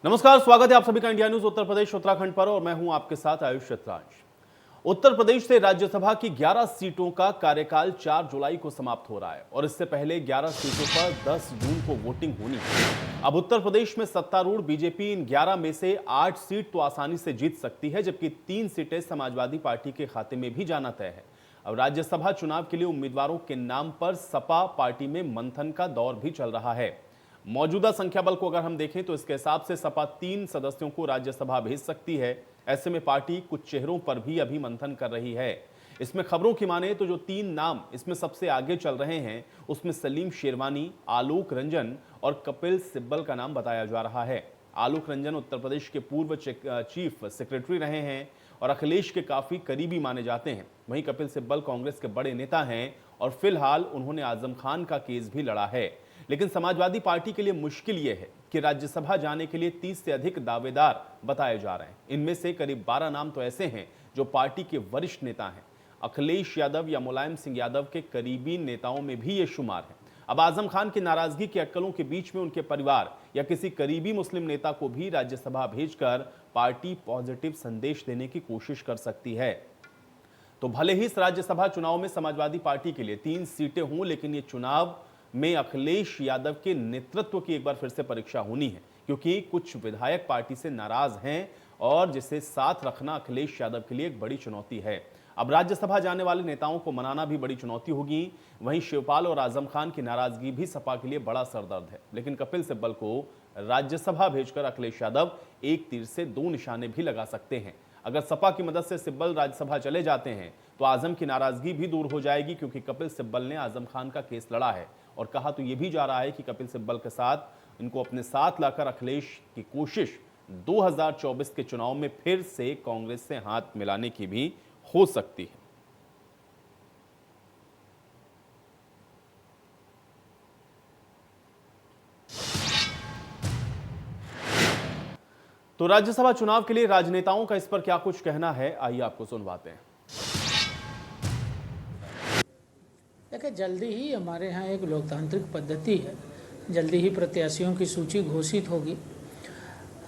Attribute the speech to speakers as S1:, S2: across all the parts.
S1: नमस्कार, स्वागत है आप सभी का इंडिया न्यूज उत्तर प्रदेश उत्तराखंड पर और मैं हूं आपके साथ आयुष शतरांश। उत्तर प्रदेश से राज्यसभा की 11 सीटों का कार्यकाल 4 जुलाई को समाप्त हो रहा है और इससे पहले 11 सीटों पर 10 जून को वोटिंग होनी है। अब उत्तर प्रदेश में सत्तारूढ़ बीजेपी इन 11 में से 8 सीट तो आसानी से जीत सकती है, जबकि 3 सीटें समाजवादी पार्टी के खाते में भी जाना तय है। अब राज्यसभा चुनाव के लिए उम्मीदवारों के नाम पर सपा पार्टी में मंथन का दौर भी चल रहा है। मौजूदा संख्या बल को अगर हम देखें तो इसके हिसाब से सपा 3 सदस्यों को राज्यसभा भेज सकती है। ऐसे में पार्टी कुछ चेहरों पर भी अभी मंथन कर रही है। इसमें खबरों की माने तो जो 3 नाम इसमें सबसे आगे चल रहे हैं उसमें सलीम शेरवानी, आलोक रंजन और कपिल सिब्बल का नाम बताया जा रहा है। आलोक रंजन उत्तर प्रदेश के पूर्व चीफ सेक्रेटरी रहे हैं और अखिलेश के काफी करीबी माने जाते हैं। वहीं कपिल सिब्बल कांग्रेस के बड़े नेता हैं और फिलहाल उन्होंने आजम खान का केस भी लड़ा है। लेकिन समाजवादी पार्टी के लिए मुश्किल यह है कि राज्यसभा जाने के लिए 30 से अधिक दावेदार बताए जा रहे हैं। इनमें से करीब 12 नाम तो ऐसे हैं जो पार्टी के वरिष्ठ नेता हैं। अखिलेश यादव या मुलायम सिंह यादव के करीबी नेताओं में भी ये शुमार है। अब आजम खान की नाराजगी की अटकलों के बीच में उनके परिवार या किसी करीबी मुस्लिम नेता को भी राज्यसभा भेजकर पार्टी पॉजिटिव संदेश देने की कोशिश कर सकती है। तो भले ही इस राज्यसभा चुनाव में समाजवादी पार्टी के लिए 3 सीटें हों, लेकिन ये चुनाव में अखिलेश यादव के नेतृत्व की एक बार फिर से परीक्षा होनी है, क्योंकि कुछ विधायक पार्टी से नाराज हैं और जिसे साथ रखना अखिलेश यादव के लिए एक बड़ी चुनौती है। अब राज्यसभा जाने वाले नेताओं को मनाना भी बड़ी चुनौती होगी। वहीं शिवपाल और आजम खान की नाराजगी भी सपा के लिए बड़ा सरदर्द है। लेकिन कपिल सिब्बल को राज्यसभा भेजकर अखिलेश यादव एक तीर से 2 निशाने भी लगा सकते हैं। अगर सपा की मदद से सिब्बल राज्यसभा चले जाते हैं तो आजम की नाराजगी भी दूर हो जाएगी, क्योंकि कपिल सिब्बल ने आजम खान का केस लड़ा है और कहा तो यह भी जा रहा है कि कपिल सिब्बल के साथ इनको अपने साथ लाकर अखिलेश की कोशिश 2024 के चुनाव में फिर से कांग्रेस से हाथ मिलाने की भी हो सकती है। तो राज्यसभा चुनाव के लिए राजनेताओं का इस पर क्या कुछ कहना है, आइए आपको सुनवाते हैं।
S2: देखिए, जल्दी ही हमारे यहाँ एक लोकतांत्रिक पद्धति है, जल्दी ही प्रत्याशियों की सूची घोषित होगी।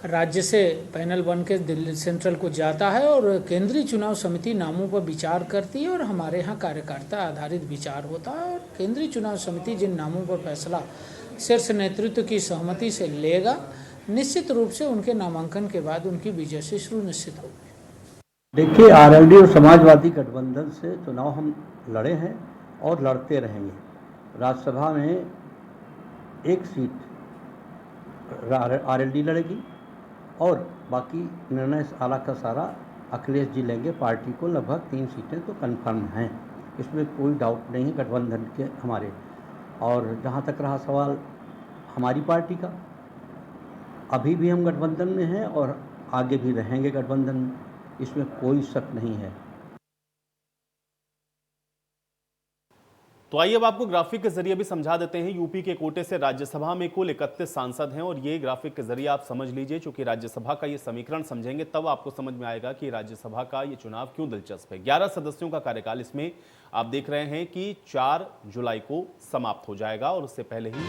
S2: राज्य से पैनल बन के दिल्ली सेंट्रल को जाता है और केंद्रीय चुनाव समिति नामों पर विचार करती है और हमारे यहाँ कार्यकर्ता आधारित विचार होता है और केंद्रीय चुनाव समिति जिन नामों पर फैसला शीर्ष नेतृत्व की सहमति से लेगा, निश्चित रूप से उनके नामांकन के बाद उनकी विजय से शुरू निश्चित होगी।
S3: देखिए, आरएलडी और समाजवादी गठबंधन से चुनाव हम लड़े हैं और लड़ते रहेंगे। राज्यसभा में 1 सीट आरएलडी लड़ेगी और बाकी निर्णय सारा का सारा अखिलेश जी लेंगे। पार्टी को लगभग 3 सीटें तो कंफर्म हैं, इसमें कोई डाउट नहीं है गठबंधन के हमारे। और जहाँ तक रहा सवाल हमारी पार्टी का, अभी भी हम गठबंधन में हैं और आगे भी रहेंगे गठबंधन में, इसमें कोई शक नहीं है।
S1: तो आइए अब आपको ग्राफिक के जरिए भी समझा देते हैं। यूपी के कोटे से राज्यसभा में कुल 31 सांसद हैं और ये ग्राफिक के जरिए आप समझ लीजिए, चूंकि राज्यसभा का ये समीकरण समझेंगे तब आपको समझ में आएगा कि राज्यसभा का ये चुनाव क्यों दिलचस्प है। 11 सदस्यों का कार्यकाल इसमें आप देख रहे हैं कि 4 जुलाई को समाप्त हो जाएगा और उससे पहले ही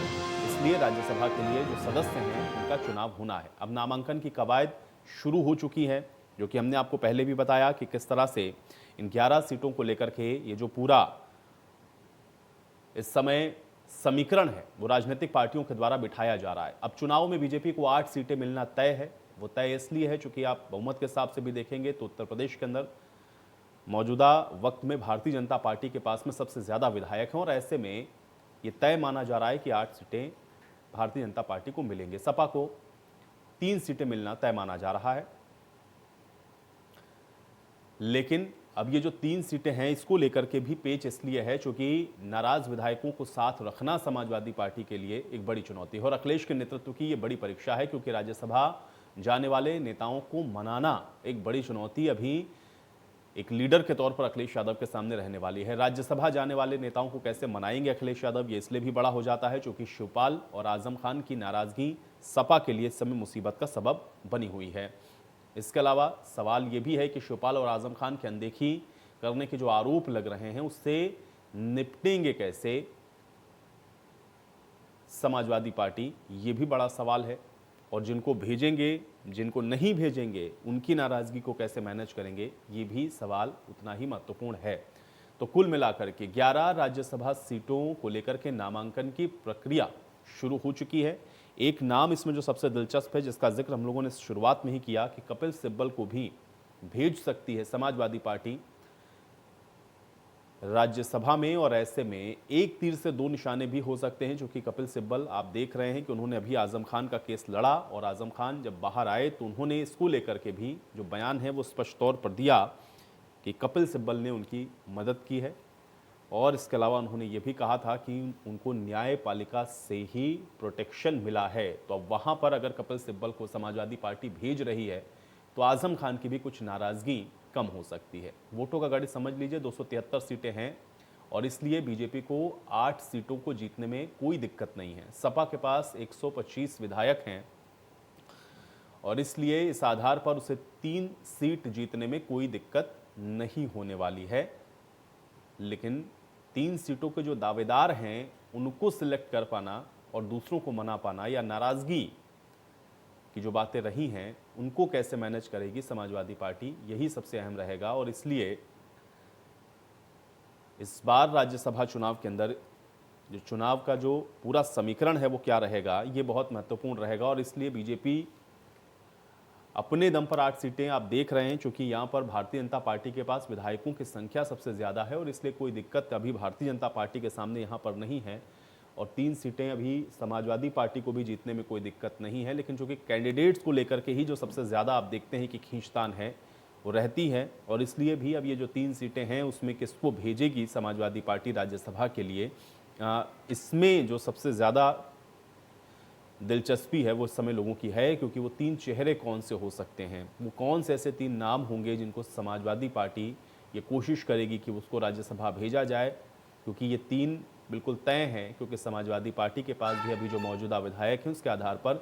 S1: इसलिए राज्यसभा के लिए जो सदस्य हैं उनका चुनाव होना है। अब नामांकन की कवायद शुरू हो चुकी है, जो कि हमने आपको पहले भी बताया कि किस तरह से इन 11 सीटों को लेकर के ये जो पूरा इस समय समीकरण है वो राजनीतिक पार्टियों के द्वारा बिठाया जा रहा है। अब चुनाव में बीजेपी को 8 सीटें मिलना तय है। वो तय इसलिए है चूंकि आप बहुमत के हिसाब से भी देखेंगे तो उत्तर प्रदेश के अंदर मौजूदा वक्त में भारतीय जनता पार्टी के पास में सबसे ज्यादा विधायक हैं और ऐसे में ये तय माना जा रहा है कि 8 सीटें भारतीय जनता पार्टी को मिलेंगे। सपा को 3 सीटें मिलना तय माना जा रहा है। लेकिन अब ये जो 3 सीटें हैं इसको लेकर के भी पेच इसलिए है क्योंकि नाराज विधायकों को साथ रखना समाजवादी पार्टी के लिए एक बड़ी चुनौती है और अखिलेश के नेतृत्व की ये बड़ी परीक्षा है, क्योंकि राज्यसभा जाने वाले नेताओं को मनाना एक बड़ी चुनौती अभी एक लीडर के तौर पर अखिलेश यादव के सामने रहने वाली है। राज्यसभा जाने वाले नेताओं को कैसे मनाएंगे अखिलेश यादव, ये इसलिए भी बड़ा हो जाता है क्योंकि शिवपाल और आजम खान की नाराजगी सपा के लिए इस समय मुसीबत का सबब बनी हुई है। इसके अलावा सवाल यह भी है कि शिवपाल और आजम खान की अनदेखी करने के जो आरोप लग रहे हैं उससे निपटेंगे कैसे समाजवादी पार्टी, ये भी बड़ा सवाल है। और जिनको भेजेंगे, जिनको नहीं भेजेंगे, उनकी नाराज़गी को कैसे मैनेज करेंगे, ये भी सवाल उतना ही महत्वपूर्ण है। तो कुल मिलाकर के 11 राज्यसभा सीटों को लेकर के नामांकन की प्रक्रिया शुरू हो चुकी है। एक नाम इसमें जो सबसे दिलचस्प है, जिसका जिक्र हम लोगों ने शुरुआत में ही किया, कि कपिल सिब्बल को भी भेज सकती है समाजवादी पार्टी राज्यसभा में, और ऐसे में एक तीर से दो निशाने भी हो सकते हैं, क्योंकि कपिल सिब्बल आप देख रहे हैं कि उन्होंने अभी आजम खान का केस लड़ा, और आजम खान जब बाहर आए तो उन्होंने इसको लेकर के भी जो बयान है वो स्पष्ट तौर पर दिया कि कपिल सिब्बल ने उनकी मदद की है, और इसके अलावा उन्होंने ये भी कहा था कि उनको न्यायपालिका से ही प्रोटेक्शन मिला है। तो अब वहाँ पर अगर कपिल सिब्बल को समाजवादी पार्टी भेज रही है तो आजम खान की भी कुछ नाराज़गी कम हो सकती है। वोटों का गणित समझ लीजिए, 273 सीटें हैं, और इसलिए बीजेपी को 8 सीटों को जीतने में कोई दिक्कत नहीं है। सपा के पास 125 विधायक हैं, और इसलिए इस आधार पर उसे 3 सीट जीतने में कोई दिक्कत नहीं होने वाली है। लेकिन 3 सीटों के जो दावेदार हैं उनको सिलेक्ट कर पाना और दूसरों को मना पाना, या नाराज़गी की जो बातें रही हैं उनको कैसे मैनेज करेगी समाजवादी पार्टी, यही सबसे अहम रहेगा। और इसलिए इस बार राज्यसभा चुनाव के अंदर जो चुनाव का जो पूरा समीकरण है वो क्या रहेगा, ये बहुत महत्वपूर्ण रहेगा। और इसलिए बीजेपी अपने दम पर 8 सीटें आप देख रहे हैं, क्योंकि यहाँ पर भारतीय जनता पार्टी के पास विधायकों की संख्या सबसे ज़्यादा है, और इसलिए कोई दिक्कत अभी भारतीय जनता पार्टी के सामने यहाँ पर नहीं है। और 3 सीटें अभी समाजवादी पार्टी को भी जीतने में कोई दिक्कत नहीं है। लेकिन चूंकि कैंडिडेट्स को लेकर के ही जो सबसे ज़्यादा आप देखते हैं कि खींचतान है वो रहती है, और इसलिए भी अब ये जो 3 सीटें हैं उसमें किसको भेजेगी समाजवादी पार्टी राज्यसभा के लिए, इसमें जो सबसे ज़्यादा दिलचस्पी है वो इस समय लोगों की है। क्योंकि वो 3 चेहरे कौन से हो सकते हैं, वो कौन से ऐसे 3 नाम होंगे जिनको समाजवादी पार्टी ये कोशिश करेगी कि उसको राज्यसभा भेजा जाए। क्योंकि ये 3 बिल्कुल तय हैं, क्योंकि समाजवादी पार्टी के पास भी अभी जो मौजूदा विधायक हैं उसके आधार पर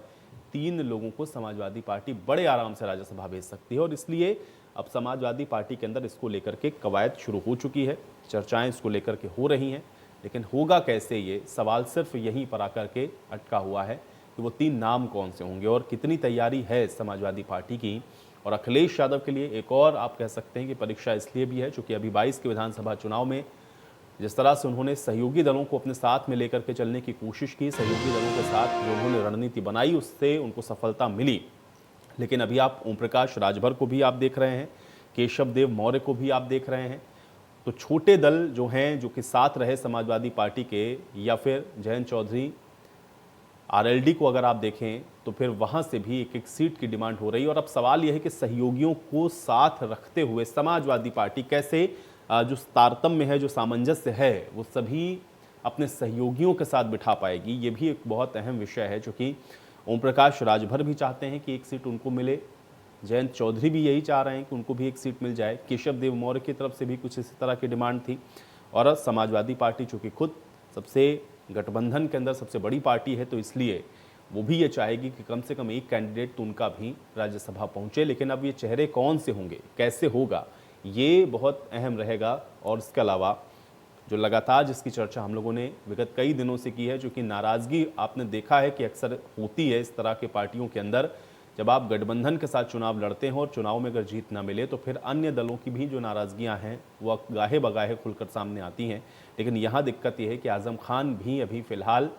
S1: 3 लोगों को समाजवादी पार्टी बड़े आराम से राज्यसभा भेज सकती है। और इसलिए अब समाजवादी पार्टी के अंदर इसको लेकर के कवायद शुरू हो चुकी है, चर्चाएं इसको लेकर के हो रही हैं। लेकिन होगा कैसे, ये सवाल सिर्फ यहीं पर आकर के अटका हुआ है कि वो 3 नाम कौन से होंगे और कितनी तैयारी है समाजवादी पार्टी की। और अखिलेश यादव के लिए एक और आप कह सकते हैं कि परीक्षा इसलिए भी है क्योंकि अभी 22 के विधानसभा चुनाव में जिस तरह से उन्होंने सहयोगी दलों को अपने साथ में लेकर के चलने की कोशिश की, सहयोगी दलों के साथ जो उन्होंने रणनीति बनाई उससे उनको सफलता मिली। लेकिन अभी आप ओम प्रकाश राजभर को भी आप देख रहे हैं, केशव देव मौर्य को भी आप देख रहे हैं। तो छोटे दल जो हैं, जो कि साथ रहे समाजवादी पार्टी के, या फिर जयंत चौधरी आरएलडी को अगर आप देखें तो फिर वहाँ से भी एक एक सीट की डिमांड हो रही है। और अब सवाल यह है कि सहयोगियों को साथ रखते हुए समाजवादी पार्टी कैसे जो तारतम्य है, जो सामंजस्य है, वो सभी अपने सहयोगियों के साथ बिठा पाएगी। ये भी एक बहुत अहम विषय है, क्योंकि ओम प्रकाश राजभर भी चाहते हैं कि एक सीट उनको मिले, जयंत चौधरी भी यही चाह रहे हैं कि उनको भी एक सीट मिल जाए, केशव देव मौर्य की तरफ से भी कुछ इसी तरह की डिमांड थी। और समाजवादी पार्टी चूँकि खुद सबसे गठबंधन के अंदर सबसे बड़ी पार्टी है, तो इसलिए वो भी ये चाहेगी कि कम से कम एक कैंडिडेट तो उनका भी राज्यसभा पहुंचे। लेकिन अब ये चेहरे कौन से होंगे, कैसे होगा, ये बहुत अहम रहेगा। और इसके अलावा जो लगातार जिसकी चर्चा हम लोगों ने विगत कई दिनों से की है, जो कि नाराज़गी आपने देखा है कि अक्सर होती है इस तरह के पार्टियों के अंदर, जब आप गठबंधन के साथ चुनाव लड़ते हैं और चुनाव में अगर जीत ना मिले तो फिर अन्य दलों की भी जो नाराज़गियां हैं वो गाहे बगाहे खुलकर सामने आती हैं। लेकिन यहाँ दिक्कत यह है कि आजम खान भी अभी फ़िलहाल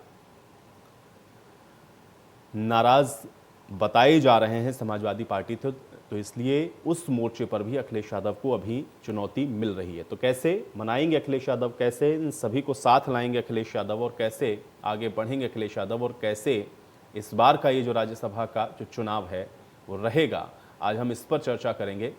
S1: नाराज़ बताए जा रहे हैं समाजवादी पार्टी से, तो इसलिए उस मोर्चे पर भी अखिलेश यादव को अभी चुनौती मिल रही है। तो कैसे मनाएंगे अखिलेश यादव, कैसे इन सभी को साथ लाएंगे अखिलेश यादव, और कैसे आगे बढ़ेंगे अखिलेश यादव, और कैसे इस बार का ये जो राज्यसभा का जो चुनाव है वो रहेगा, आज हम इस पर चर्चा करेंगे।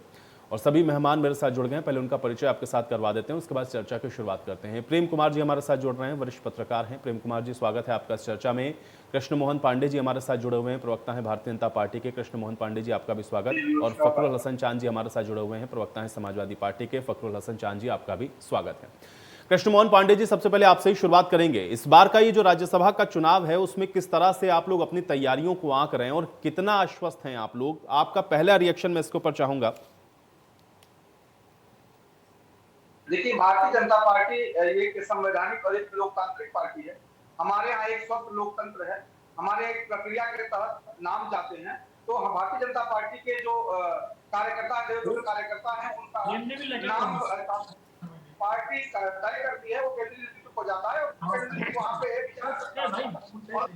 S1: और सभी मेहमान मेरे साथ जुड़ गए हैं, पहले उनका परिचय आपके साथ करवा देते हैं, उसके बाद चर्चा की शुरुआत करते हैं। प्रेम कुमार जी हमारे साथ जुड़ रहे हैं, वरिष्ठ पत्रकार हैं। प्रेम कुमार जी, स्वागत है आपका इस चर्चा में। कृष्ण मोहन पांडे जी हमारे साथ जुड़े हुए हैं, प्रवक्ता हैं भारतीय जनता पार्टी के। कृष्ण मोहन पांडे जी, आपका भी स्वागत। और फखरुल हसन चांद जी हमारे साथ जुड़े हुए हैं, प्रवक्ता हैं समाजवादी पार्टी के। फखरुल हसन चांद जी, आपका भी स्वागत है। कृष्ण मोहन पांडे जी, सबसे पहले आपसे ही शुरुआत करेंगे। इस बार का ये जो राज्यसभा का चुनाव है उसमें किस तरह से आप लोग अपनी तैयारियों को आंक रहे हैं और कितना आश्वस्त हैं आप लोग? आपका पहला रिएक्शन मैं इसके ऊपर चाहूंगा।
S4: देखिए, भारतीय जनता पार्टी एक संवैधानिक और एक लोकतांत्रिक पार्टी है। हमारे यहाँ एक स्वस्थ लोकतंत्र है हमारे एक प्रक्रिया के तहत नाम जाते हैं, तो हम भारतीय जनता पार्टी के जो कार्यकर्ता जो कार्यकर्ता हैं उनका नाम पार्टी तय करती है, वो केंद्रीय नेतृत्व को जाता है और केंद्रीय नेतृत्व वहाँ पे विचार करता है और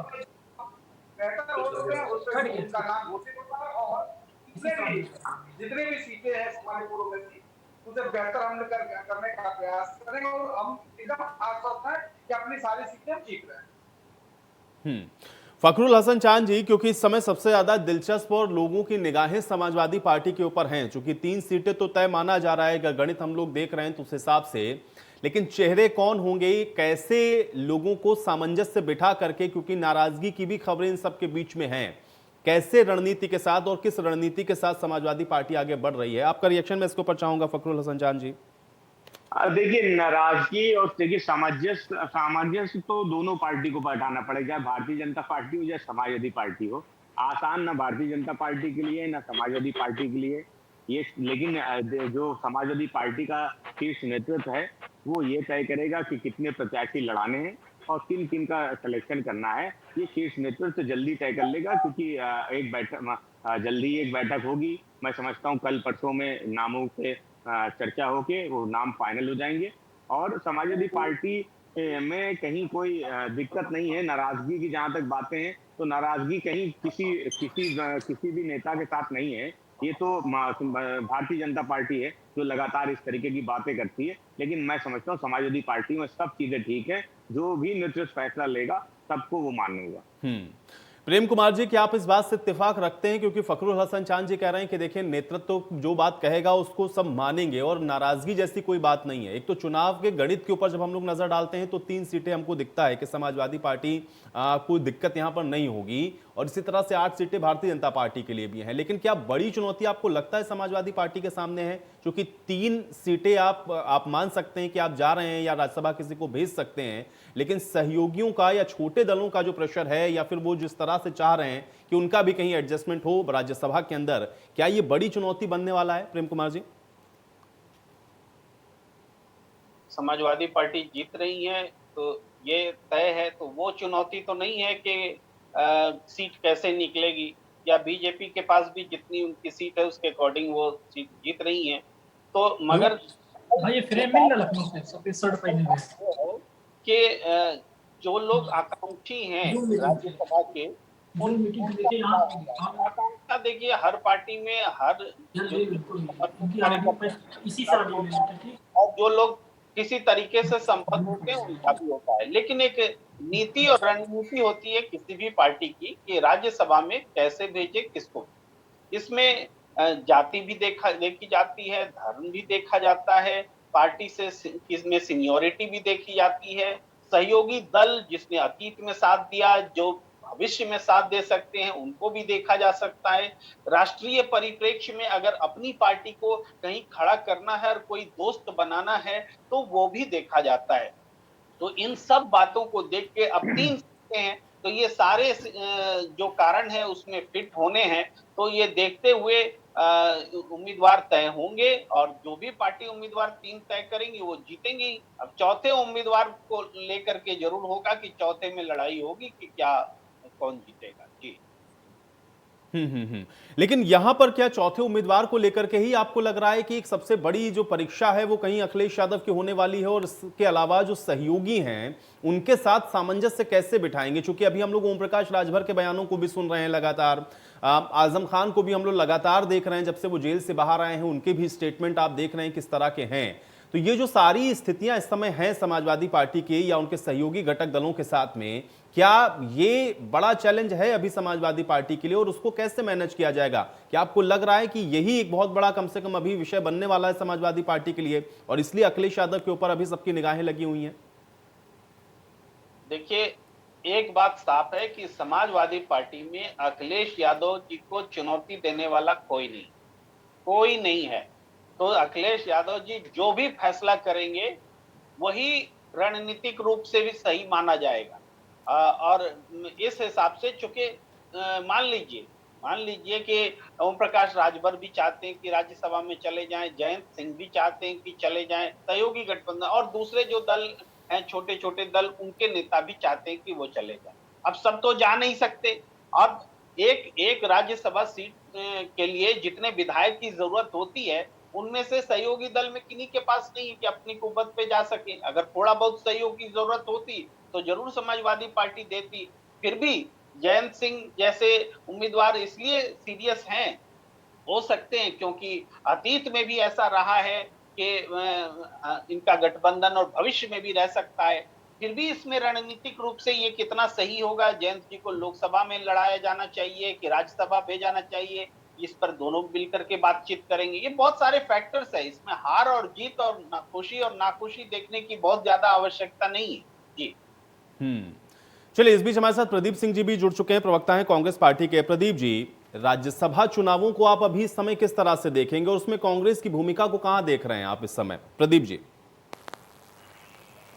S4: बेहतर हो चुके हैं उस पर उनका नाम घोषित होता है और जितने भी सीटें हैं हमारे पूर्व में थी उसे बेहतर हम करने का प्रयास करेंगे और हम एकदम आश्वस्त हैं कि अपनी सारी सीटें हम जीत रहे हैं।
S1: फखरुल हसन चांद जी, क्योंकि इस समय सबसे ज्यादा दिलचस्प और लोगों की निगाहें समाजवादी पार्टी के ऊपर हैं, क्योंकि 3 सीटें तो तय माना जा रहा है, अगर गणित हम लोग देख रहे हैं तो उस हिसाब से, लेकिन चेहरे कौन होंगे, कैसे लोगों को सामंजस्य बिठा करके, क्योंकि नाराजगी की भी खबरें इन सबके बीच में हैं, कैसे रणनीति के साथ और किस रणनीति के साथ समाजवादी पार्टी आगे बढ़ रही है, आपका रिएक्शन मैं इसके ऊपर चाहूंगा फखरुल हसन चांद जी।
S5: देखिए, नाराजगी और देखिए सामंजस्य तो दोनों पार्टी को बैठाना पड़ेगा, चाहे भारतीय जनता पार्टी हो या समाजवादी पार्टी हो। आसान ना भारतीय जनता पार्टी के लिए ना समाजवादी पार्टी के लिए ये, लेकिन जो समाजवादी पार्टी का शीर्ष नेतृत्व है वो ये तय करेगा कि कितने प्रत्याशी लड़ाने हैं और किन किन का सिलेक्शन करना है। ये शीर्ष नेतृत्व जल्दी तय कर लेगा, क्योंकि जल्दी एक बैठक होगी। मैं समझता हूँ कल परसों में नामों पे चर्चा होके वो नाम फाइनल हो जाएंगे और समाजवादी पार्टी में कहीं कोई दिक्कत नहीं है। नाराजगी की जहां तक बातें हैं तो नाराजगी कहीं किसी भी नेता के साथ नहीं है। ये तो भारतीय जनता पार्टी है जो लगातार इस तरीके की बातें करती है, लेकिन मैं समझता हूँ समाजवादी पार्टी में सब चीजें ठीक है। जो भी नेतृत्व फैसला लेगा सबको वो मान्य होगा।
S1: प्रेम कुमार जी, क्या आप इस बात से इत्तेफाक रखते हैं, क्योंकि फखरुल हसन चांद जी कह रहे हैं कि देखिए नेतृत्व जो बात कहेगा उसको सब मानेंगे और नाराजगी जैसी कोई बात नहीं है। एक तो चुनाव के गणित के ऊपर जब हम लोग नजर डालते हैं तो 3 सीटें हमको दिखता है कि समाजवादी पार्टी कोई दिक्कत यहां पर नहीं होगी और इसी तरह से 8 सीटें भारतीय जनता पार्टी के लिए भी हैं। लेकिन क्या बड़ी चुनौती आपको लगता है समाजवादी पार्टी के सामने है, क्योंकि 3 सीटें आप मान सकते हैं कि आप जा रहे हैं या राज्यसभा किसी को भेज सकते हैं, लेकिन सहयोगियों का या छोटे दलों का जो प्रेशर है या फिर वो जिस तरह से चाह रहे हैं कि उनका भी कहीं एडजस्टमेंट हो राज्यसभा के अंदर, क्या ये बड़ी चुनौती बनने वाला है प्रेम कुमार जी?
S6: समाजवादी पार्टी जीत रही है तो ये तय है, तो वो चुनौती तो नहीं है कि सीट कैसे निकलेगी, या बीजेपी के पास भी जितनी उनकी सीट है उसके अकॉर्डिंग वो सीट जीत रही है। तो मगर
S2: भाई फ्रेम में लखनऊ से सफेद शर्ट पहने हुए
S6: कि जो लोग आकांक्षी हैं राज्यसभा के, आकांक्षा देखिए हर पार्टी में हर और जो लोग किसी तरीके से संबद्ध होते हैं उनका भी होता है, लेकिन एक नीति और रणनीति होती है किसी भी पार्टी की कि राज्यसभा में कैसे भेजे किसको। इसमें जाति भी देखी जाती है, धर्म भी देखा जाता है, पार्टी से इसमें सीनियोरिटी भी देखी जाती है, सहयोगी दल जिसने अतीत में साथ दिया, जो भविष्य में साथ दे सकते हैं उनको भी देखा जा सकता है। राष्ट्रीय परिप्रेक्ष्य में अगर अपनी पार्टी को कहीं खड़ा करना है और कोई दोस्त बनाना है तो वो भी देखा जाता है। तो इन सब बातों को देख के अब 3 सीटें हैं तो ये सारे जो कारण है उसमें फिट होने हैं, तो ये देखते हुए उम्मीदवार तय होंगे और जो भी पार्टी उम्मीदवार 3 तय करेंगी वो जीतेंगी। अब चौथे उम्मीदवार को लेकर के जरूर होगा कि चौथे में लड़ाई होगी कि क्या कौन जीतेगा। जी
S1: लेकिन यहां पर क्या चौथे उम्मीदवार को लेकर के ही आपको लग रहा है कि एक सबसे बड़ी जो परीक्षा है वो कहीं अखिलेश यादव की होने वाली है, और इसके अलावा जो सहयोगी हैं उनके साथ सामंजस्य कैसे बिठाएंगे? क्योंकि अभी हम लोग ओम प्रकाश राजभर के बयानों को भी सुन रहे हैं लगातार, आजम खान को भी हम लोग लगातार देख रहे हैं, जब से वो जेल से बाहर आए हैं उनके भी स्टेटमेंट आप देख रहे हैं किस तरह के हैं। तो ये जो सारी स्थितियां इस समय हैं समाजवादी पार्टी की या उनके सहयोगी घटक दलों के साथ में, क्या ये बड़ा चैलेंज है अभी समाजवादी पार्टी के लिए और उसको कैसे मैनेज किया जाएगा? क्या आपको लग रहा है कि यही एक बहुत बड़ा कम से कम अभी विषय बनने वाला है समाजवादी पार्टी के लिए और इसलिए अखिलेश यादव के ऊपर अभी सबकी निगाहें लगी हुई हैं?
S6: देखिए, एक बात साफ है कि समाजवादी पार्टी में अखिलेश यादव जी को चुनौती देने वाला कोई नहीं है। तो अखिलेश यादव जी जो भी फैसला करेंगे वही रणनीतिक रूप से भी सही माना जाएगा। और इस हिसाब से चूंकि मान लीजिए कि ओम प्रकाश राजभर भी चाहते हैं कि राज्यसभा में चले जाएं, जयंत सिंह भी चाहते हैं कि चले जाएं, सहयोगी गठबंधन और दूसरे जो दल हैं छोटे छोटे दल उनके नेता भी चाहते हैं कि वो चले जाएं। अब सब तो जा नहीं सकते। अब एक राज्यसभा सीट के लिए जितने विधायक की जरूरत होती है, उनमें से सहयोगी दल में किन्हीं के पास नहीं है कि अपनी कुबत पे जा सके। अगर थोड़ा बहुत सहयोग की जरूरत होती तो जरूर समाजवादी पार्टी देती। फिर भी जयंत सिंह जैसे उम्मीदवार इसलिए सीरियस हैं, हो सकते हैं क्योंकि अतीत में भी ऐसा रहा है कि इनका गठबंधन और भविष्य में भी रह सकता है। फिर भी इसमें रणनीतिक रूप से ये कितना सही होगा, जयंत जी को लोकसभा में लड़ाया जाना चाहिए कि राज्यसभा भेजाना चाहिए, इस पर दोनों मिलकर के बातचीत करेंगे। ये बहुत सारे फैक्टर्स है, इसमें हार और जीत और खुशी और नाखुशी देखने की बहुत ज्यादा आवश्यकता नहीं है जी।
S1: चलिए, इस बीच हमारे साथ प्रदीप सिंह जी भी जुड़ चुके हैं, प्रवक्ता हैं कांग्रेस पार्टी के। प्रदीप जी, राज्यसभा चुनावों को आप अभी इस समय किस तरह से देखेंगे और उसमें कांग्रेस की भूमिका को कहां देख रहे हैं आप इस समय? प्रदीप जी।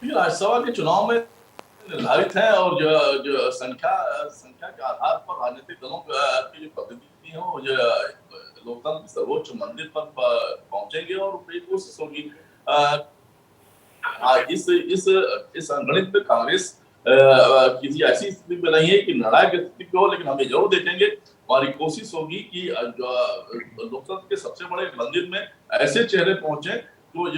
S7: राज्यसभा के चुनाव में निर्धारित है और जो संख्या के आधार पर राजनीतिक दलों की जो प्रतिनिधि हो जो लोकतंत्र सर्वोच्च मंदिर पर पहुंचेंगे और कोशिश होगी इस अंगणित में कांग्रेस किसी ऐसी स्थिति में नहीं है कि निर्णायक स्थिति पे हो, लेकिन हम ये जरूर देखेंगे, हमारी कोशिश होगी कि लोकतंत्र के सबसे बड़े मंदिर में ऐसे चेहरे पहुंचे जो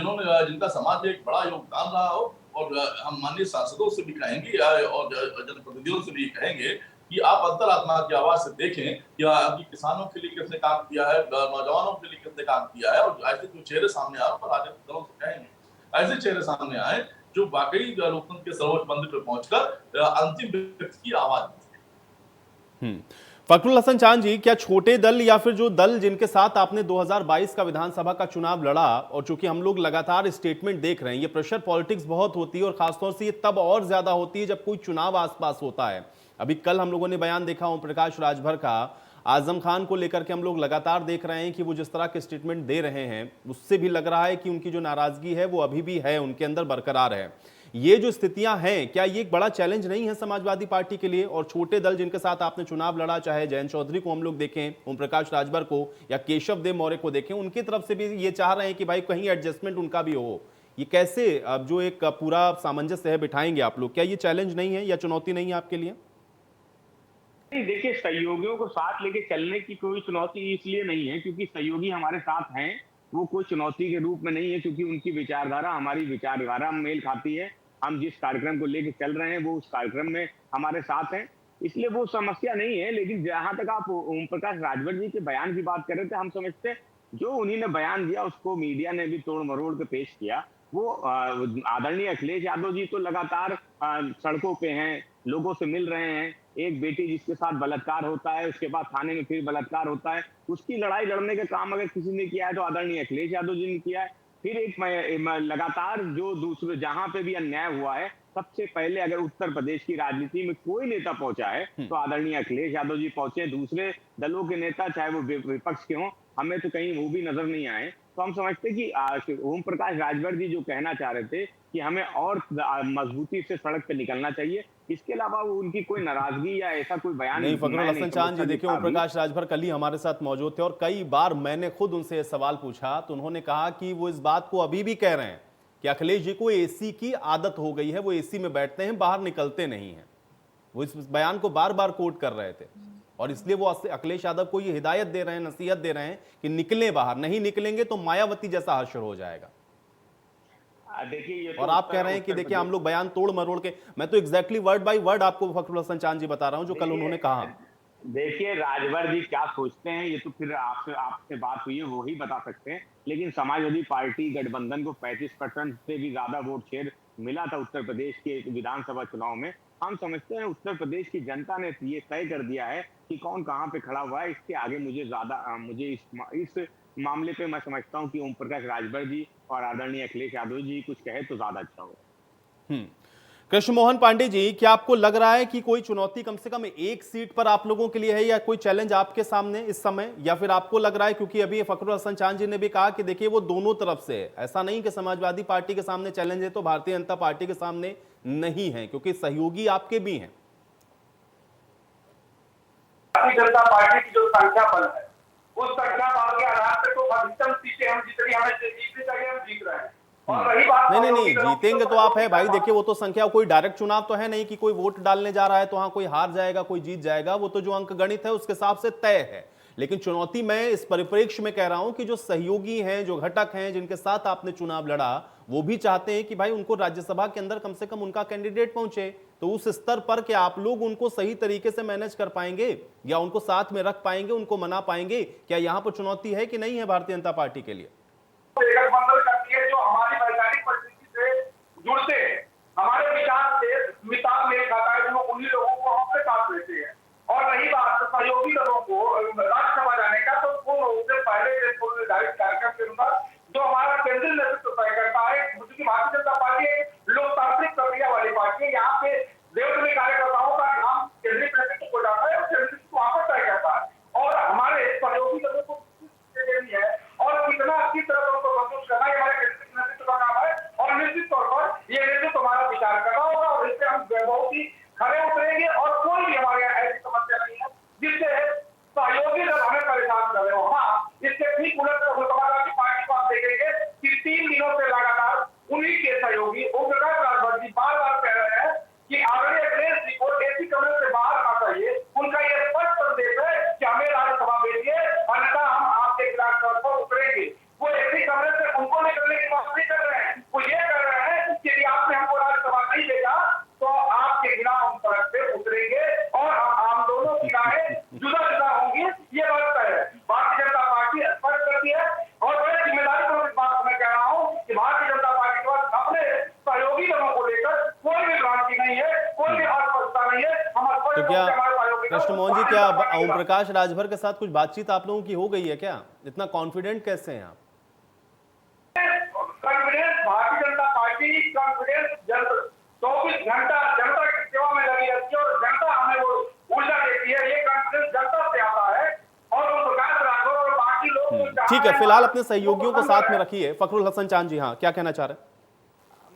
S7: जिनका समाज में एक बड़ा योगदान रहा हो। और हम माननीय सांसदों से भी कहेंगे और जनप्रतिनिधियों से भी कहेंगे कि आप अंतरात्मा की आवाज से देखें कि अभी किसानों के लिए किसने काम किया है, नौजवानों के लिए किसने काम किया है, और ऐसे जो चेहरे सामने आए और राजनीतिक दलों से कहेंगे ऐसे चेहरे सामने आए जो वाकई लोकतंत्र के सर्वोच्च मंदिर पर पहुंचकर अंतिम व्यक्ति की आवाज दें।
S1: फखरुल हसन चांद जी, क्या छोटे दल या फिर जो दल जिनके साथ आपने 2022 का विधानसभा का चुनाव लड़ा, और चूंकि हम लोग लगातार स्टेटमेंट देख रहे हैं, ये प्रेशर पॉलिटिक्स बहुत होती है और खासतौर से ये तब और ज्यादा होती है जब कोई चुनाव आसपास होता है। अभी कल हम लोगों ने बयान देखा ओम प्रकाश राजभर का, आजम खान को लेकर के हम लोग लगातार देख रहे हैं कि वो जिस तरह के स्टेटमेंट दे रहे हैं उससे भी लग रहा है कि उनकी जो नाराजगी है वो अभी भी है, उनके अंदर बरकरार है। ये जो स्थितियां हैं, क्या ये एक बड़ा चैलेंज नहीं है समाजवादी पार्टी के लिए? और छोटे दल जिनके साथ आपने चुनाव लड़ा, चाहे जयंत चौधरी को हम लोग देखें, ओम प्रकाश राजभर को, या केशव देव मौर्य को देखें, उनकी तरफ से भी ये चाह रहे हैं कि भाई कहीं एडजस्टमेंट उनका भी हो। ये कैसे अब जो एक पूरा सामंजस्य है बिठाएंगे आप लोग? क्या ये चैलेंज नहीं है या चुनौती नहीं है आपके लिए?
S5: देखिए, सहयोगियों को साथ लेके चलने की कोई चुनौती इसलिए नहीं है क्योंकि सहयोगी हमारे साथ हैं। वो कोई चुनौती के रूप में नहीं है क्योंकि उनकी विचारधारा हमारी विचारधारा मेल खाती है। हम जिस कार्यक्रम को लेके चल रहे हैं वो उस कार्यक्रम में हमारे साथ हैं, इसलिए वो समस्या नहीं है। लेकिन जहां तक आप ओम प्रकाश राजभर जी के बयान की बात कर रहे थे, हम समझते हैं जो उन्हीं ने बयान दिया उसको मीडिया ने भी तोड़ मरोड़ के पेश किया। वो आदरणीय अखिलेश यादव जी तो लगातार सड़कों पे हैं, लोगों से मिल रहे हैं। एक बेटी जिसके साथ बलात्कार होता है, उसके बाद थाने में फिर बलात्कार होता है, उसकी लड़ाई लड़ने का काम अगर किसी ने किया है तो आदरणीय अखिलेश यादव जी ने किया है। फिर एक लगातार जो दूसरे जहां पे भी अन्याय हुआ है, सबसे पहले अगर उत्तर प्रदेश की राजनीति में कोई नेता पहुंचा है तो आदरणीय अखिलेश यादव जी पहुंचे। दूसरे दलों के नेता चाहे वो विपक्ष के हों, हमें तो कहीं वो भी नजर नहीं आए। तो हम समझते कि ओम प्रकाश राजभर जी जो कहना चाह रहे थे कि हमें और मजबूती से सड़क पे निकलना चाहिए, इसके अलावा उनकी कोई नाराजगी या ऐसा कोई बयान
S1: नहीं। फखरुल हसन चांद जी, देखिए, ओम प्रकाश राजभर कल ही हमारे साथ मौजूद थे और कई बार मैंने खुद उनसे यह सवाल पूछा तो उन्होंने कहा कि वो इस बात को अभी भी कह रहे हैं कि अखिलेश जी को एसी की आदत हो गई है, वो एसी में बैठते हैं, बाहर निकलते नहीं है। वो इस बयान को बार बार कोट कर रहे थे और इसलिए वो अखिलेश यादव को ये हिदायत दे रहे हैं, नसीहत दे रहे हैं कि निकले बाहर, नहीं निकलेंगे तो मायावती जैसा हश्र हो जाएगा।
S5: देखिए,
S1: और आप कह रहे हैं कि देखिए हम लोग बयान तोड़ मरोड़ के, मैं तो एग्जैक्टली वर्ड बाय वर्ड आपको फखरुल हसन चांद जी बता रहा हूं जो कल उन्होंने कहा।
S5: देखिए, राजभर जी क्या सोचते हैं ये तो फिर आपसे बात हुई है, वो ही बता सकते हैं। लेकिन समाजवादी पार्टी गठबंधन को 35% से भी ज्यादा वोट शेयर मिला था उत्तर प्रदेश के विधानसभा चुनाव में। हम समझते हैं उत्तर प्रदेश की जनता ने ये तय कर दिया है कि कौन कहां पे खड़ा हुआ है। इसके आगे मुझे इस मामले पे मैं समझता हूं कि ओम प्रकाश राजभर जी और आदरणीय अखिलेश यादव जी कुछ कहे तो ज्यादा अच्छा होगा।
S1: कृष्ण मोहन पांडे जी, क्या आपको लग रहा है कि कोई चुनौती कम से कम एक सीट पर आप लोगों के लिए है या कोई चैलेंज आपके सामने इस समय? या फिर आपको लग रहा है, क्योंकि अभी फखरुल हसन चांद जी ने भी कहा कि देखिए वो दोनों तरफ से है, ऐसा नहीं कि समाजवादी पार्टी के सामने चैलेंज है तो भारतीय जनता पार्टी के सामने नहीं है, क्योंकि सहयोगी आपके भी हैं।
S4: भारतीय जनता पार्टी की जो संख्या बल है उस संख्या बल के आधार पर तो अधिकतम सीटें हम जितनी हमें जीतनी चाहिए हम जीत रहे हैं। और रही बात
S1: नहीं नहीं नहीं,
S4: सहयोगी दलों की,
S1: जीतेंगे तो आप है भाई। देखिए वो तो संख्या, कोई डायरेक्ट चुनाव तो है नहीं कि कोई वोट डालने जा रहा है तो हाँ कोई हार जाएगा कोई जीत जाएगा, वो तो जो अंक गणित है उसके हिसाब से तय है। लेकिन चुनौती मैं इस परिप्रेक्ष्य में कह रहा हूं कि जो सहयोगी हैं, जो घटक हैं, जिनके साथ आपने चुनाव लड़ा, वो भी चाहते हैं कि भाई उनको राज्यसभा के अंदर कम से कम उनका कैंडिडेट पहुंचे। तो उस स्तर पर क्या आप लोग उनको सही तरीके से मैनेज कर पाएंगे या उनको साथ में रख पाएंगे, उनको मना पाएंगे? क्या यहां पर चुनौती है कि नहीं है भारतीय जनता पार्टी के लिए?
S4: गठबंधन करती है जो हमारी वैचारिक परिस्थिति से जुड़ते हैं, हमारे विचार से मिसाल मेल खाता है, जो उन्हीं लोगों को हम अपने साथ लेते हैं। और रही बात सहयोगी दलों को राज्यसभा जाने का, तो पूर्ण रूप से पहले से पूर्व निर्धारित कार्यक्रम के अनुसार जो हमारा केंद्रीय नेतृत्व तय करता है, क्योंकि भारतीय जनता पार्टी एक लोकतांत्रिक प्रक्रिया वाली पार्टी है। यहाँ पे देवतुल्य कार्यकर्ताओं का नाम केंद्रीय नेतृत्व को जाता है और केंद्रीय नेतृत्व वहां पर तय करता है। और हमारे सहयोगी दलों को है और कितना अच्छी तरह उनको संतुष्ट करना ये हमारे केंद्रीय नेतृत्व का काम है। और निश्चित तौर पर ये नेतृत्व हमारा विचार करना होगा और इससे हम बहुत ही खड़े उतरेंगे और कोई भी हमारे यहाँ ऐसी समस्या नहीं है जिससे सहयोगी दल हमें परेशान कर रहे हो। हाँ, इससे ठीक उलट समाजवादी पार्टी को आप देखेंगे कि 3 दिनों से लगातार उन्हीं के सहयोगी ओम प्रकाश राजभर जी बार बार कह रहे हैं कि आदरणीय अखिलेश जी को एसी कमरे से बाहर आना चाहिए। उनका यह स्पष्ट संदेश है कि हमें राज्यसभा भेजिए, अन्यथा हम आपके खिलाफ तौर पर उतरेंगे। वो एसी कमरे से उनको निकलने की बात नहीं कर रहे हैं, वो ये कर रहे हैं कि यदि आपने हमको राज्यसभा नहीं भेजा तो आपके खिलाफ हम सड़क पे उतरेंगे और हम दोनों की राहें जुदा जुदा होंगी। ये बात तय है। भारतीय जनता पार्टी स्पष्ट करती है और बड़े जिम्मेदारी को इस बात मैं कह रहा हूँ कि भारतीय जनता पार्टी के पास अपने सहयोगी दलों को लेकर कोई भी भ्रांति नहीं है, कोई भी अस्पष्टता नहीं है। हम
S1: तो क्या कृष्ण मोहन जी, क्या ओम प्रकाश राजभर के साथ कुछ बातचीत आप लोगों की हो गई है क्या? इतना कॉन्फिडेंट कैसे हैं आप?
S4: Confidence Bharatiya Janata party confidence 24 घंटा जनता की सेवा में लगी रहती है और जनता हमें वो ऊर्जा देती है। ये कॉन्फिडेंस जनता से आता है और ओम प्रकाश राजभर और बाकी लोग
S1: ठीक है, फिलहाल अपने सहयोगियों को साथ में रखिए। फखरुल हसन चांद जी, हाँ क्या कहना चाह रहे हैं?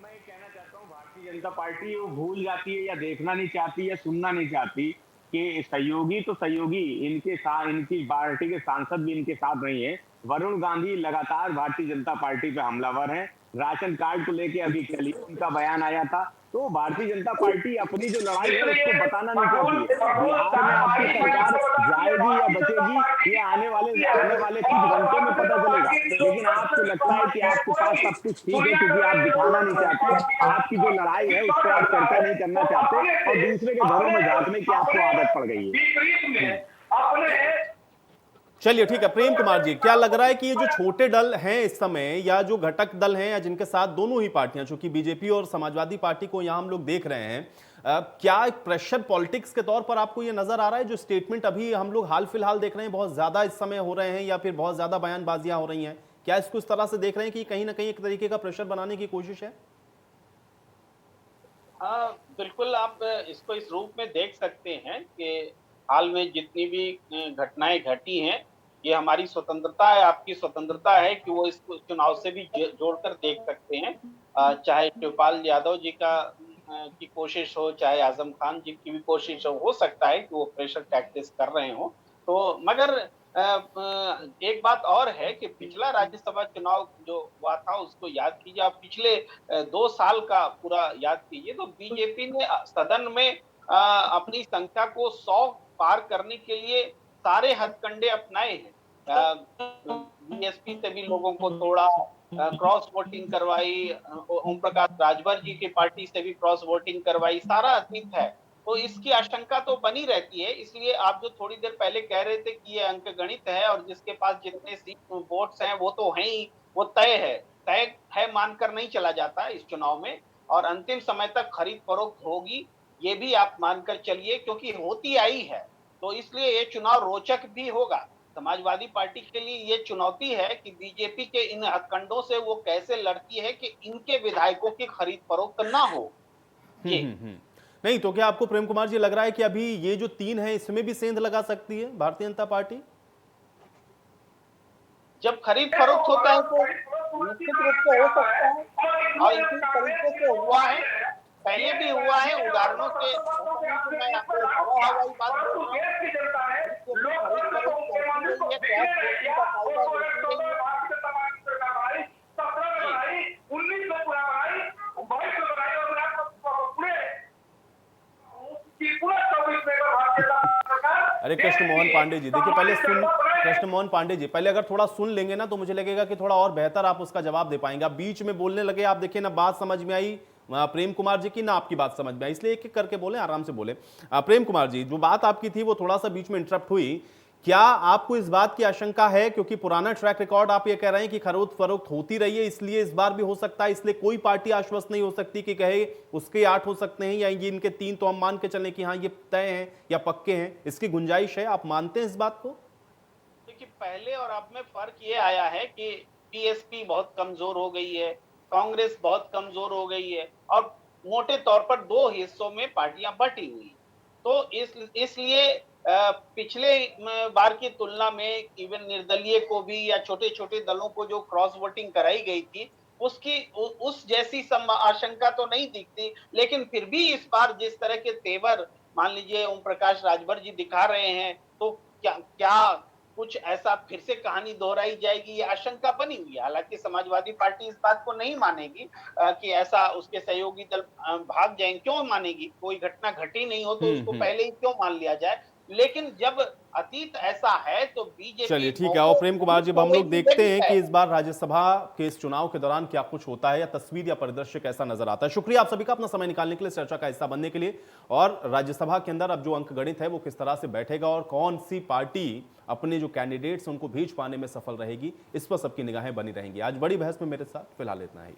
S5: मैं कहना चाहता हूँ भारतीय जनता पार्टी वो भूल जाती है या देखना नहीं चाहती या सुनना नहीं चाहती कि सहयोगी तो सहयोगी, इनके साथ इनकी पार्टी के सांसद भी इनके साथ नहीं है। वरुण गांधी लगातार भारतीय जनता पार्टी पे हमलावर हैं। राशन कार्ड को लेके अभी कल उनका बयान आया था। तो भारतीय जनता पार्टी अपनी जो लड़ाई है उसको बताना नहीं चाहती है। बिहार में आपकी सरकार जाएगी या बचेगी ये आने वाले कुछ घंटों में पता चलेगा। लेकिन आपको लगता है कि आपके पास सब कुछ ठीक है क्योंकि आप दिखाना नहीं चाहते, आपकी जो लड़ाई है उस पर आप चर्चा नहीं करना चाहते और दूसरे के घरों में झांकने की आपको आदत पड़ गई है।
S1: चलिए ठीक है, प्रेम कुमार जी, क्या लग रहा है कि ये जो छोटे दल हैं इस समय या जो घटक दल हैं या जिनके साथ दोनों ही पार्टियां, चूंकि बीजेपी और समाजवादी पार्टी को यहां हम लोग देख रहे हैं, क्या एक प्रेशर पॉलिटिक्स के तौर पर आपको ये नजर आ रहा है? जो स्टेटमेंट अभी हम लोग हाल फिलहाल देख रहे हैं बहुत ज्यादा इस समय हो रहे हैं या फिर बहुत ज्यादा बयानबाजियां हो रही हैं, क्या इसको इस तरह से देख रहे हैं कि कहीं ना कहीं एक तरीके का प्रेशर बनाने की कोशिश है?
S6: हाँ, बिल्कुल आप इसको इस रूप में देख सकते हैं कि हाल में जितनी भी घटनाएं घटी हैं, ये हमारी स्वतंत्रता है, आपकी स्वतंत्रता है कि वो इस चुनाव से भी जोड़कर देख सकते हैं। चाहे शिवपाल यादव जी की कोशिश हो, चाहे आजम खान जी की भी कोशिश हो सकता है कि वो प्रेशर टैक्टिक्स कर रहे हो। तो मगर एक बात और है कि पिछला राज्यसभा चुनाव जो हुआ था उसको याद कीजिए आप, पिछले 2 साल का पूरा याद कीजिए तो बीजेपी ने सदन में अपनी संख्या को 100 पार करने के लिए सारे हथकंडे अपनाए हैं। बीएसपी से भी लोगों को तोड़ा, क्रॉस वोटिंग करवाई, ओम प्रकाश राजभर जी की पार्टी से भी क्रॉस वोटिंग करवाई, सारा अतीत है। तो इसकी आशंका तो बनी रहती है। इसलिए आप जो थोड़ी देर पहले कह रहे थे कि ये अंक गणित है और जिसके पास जितने सीट वोट्स हैं वो तो है ही, वो तय है मानकर नहीं चला जाता इस चुनाव में। और अंतिम समय तक खरीद फरोख्त होगी ये भी आप मानकर चलिए, क्योंकि होती आई है। तो इसलिए ये चुनाव रोचक भी होगा। समाजवादी पार्टी के लिए ये चुनौती है कि बीजेपी के इन हथकंडों से वो कैसे लड़ती है कि इनके विधायकों की खरीद फरोख्त ना हो।
S1: नहीं तो क्या आपको प्रेम कुमार जी लग रहा है कि अभी ये जो 3 है इसमें भी सेंध लगा सकती है भारतीय जनता पार्टी?
S6: जब खरीद फरोख्त होता है तो निश्चित रूप से हो सकता है और इसी तरीके से हुआ है, पहले भी हुआ है। उदाहरणों के मैं आपको हवाई बात बोल रहा हूँ।
S1: अरे कृष्ण मोहन पांडे जी, देखिए पहले कृष्ण मोहन पांडे जी, पहले अगर थोड़ा सुन लेंगे ना तो मुझे लगेगा कि थोड़ा और बेहतर आप उसका जवाब दे पाएंगे। आप बीच में बोलने लगे, आप देखिए ना बात समझ में आई प्रेम कुमार जी की, ना आपकी बात समझ में आई, इसलिए एक एक करके बोले, आराम से बोले। प्रेम कुमार जी, जो बात आपकी थी वो थोड़ा सा बीच में इंटरप्ट हुई। क्या आपको इस बात की आशंका है, क्योंकि पुराना ट्रैक रिकॉर्ड आप ये कह रहे हैं कि खरीद फरोख्त होती रही है, इसलिए इस बार भी हो सकता है, इसलिए कोई पार्टी आश्वस्त नहीं हो सकती कि कहे उसके 8 हो सकते हैं या ये इनके 3, तो हम मान के चलें कि हाँ ये तय हैं या पक्के हैं, इसकी गुंजाइश है? आप मानते हैं इस बात को?
S6: देखिए, पहले और अब में फर्क ये आया है कि बीएसपी बहुत कमजोर हो गई है, कांग्रेस बहुत कमजोर हो गई है, और मोटे तौर पर 2 हिस्सों में पार्टियां बटी हुई। तो इसलिए पिछले बार की तुलना में इवन निर्दलीय को भी या छोटे छोटे दलों को जो क्रॉस वोटिंग कराई गई थी, उसकी उस जैसी आशंका तो नहीं दिखती। लेकिन फिर भी इस बार जिस तरह के तेवर मान लीजिए ओम प्रकाश राजभर जी दिखा रहे हैं, तो क्या कुछ ऐसा फिर से कहानी दोहराई जाएगी, ये आशंका बनी हुई है। हालांकि समाजवादी पार्टी इस बात को नहीं मानेगी कि ऐसा उसके सहयोगी दल भाग जाएंगे। क्यों मानेगी? कोई घटना घटी नहीं हो तो उसको पहले ही क्यों मान लिया जाए? लेकिन जब अतीत ऐसा है तो बीजेपी,
S1: चलिए ठीक है। और प्रेम कुमार जी, हम लोग देखते हैं कि इस बार राज्यसभा के इस चुनाव के दौरान क्या कुछ होता है, या तस्वीर या परिदृश्य कैसा नजर आता है। शुक्रिया आप सभी का अपना समय निकालने के लिए, चर्चा का हिस्सा बनने के लिए। और राज्यसभा के अंदर अब जो अंकगणित है वो किस तरह से बैठेगा और कौन सी पार्टी अपने जो कैंडिडेट्स उनको भेज पाने में सफल रहेगी, इस पर सबकी निगाहें बनी रहेंगी। आज बड़ी बहस में मेरे साथ फिलहाल इतना ही।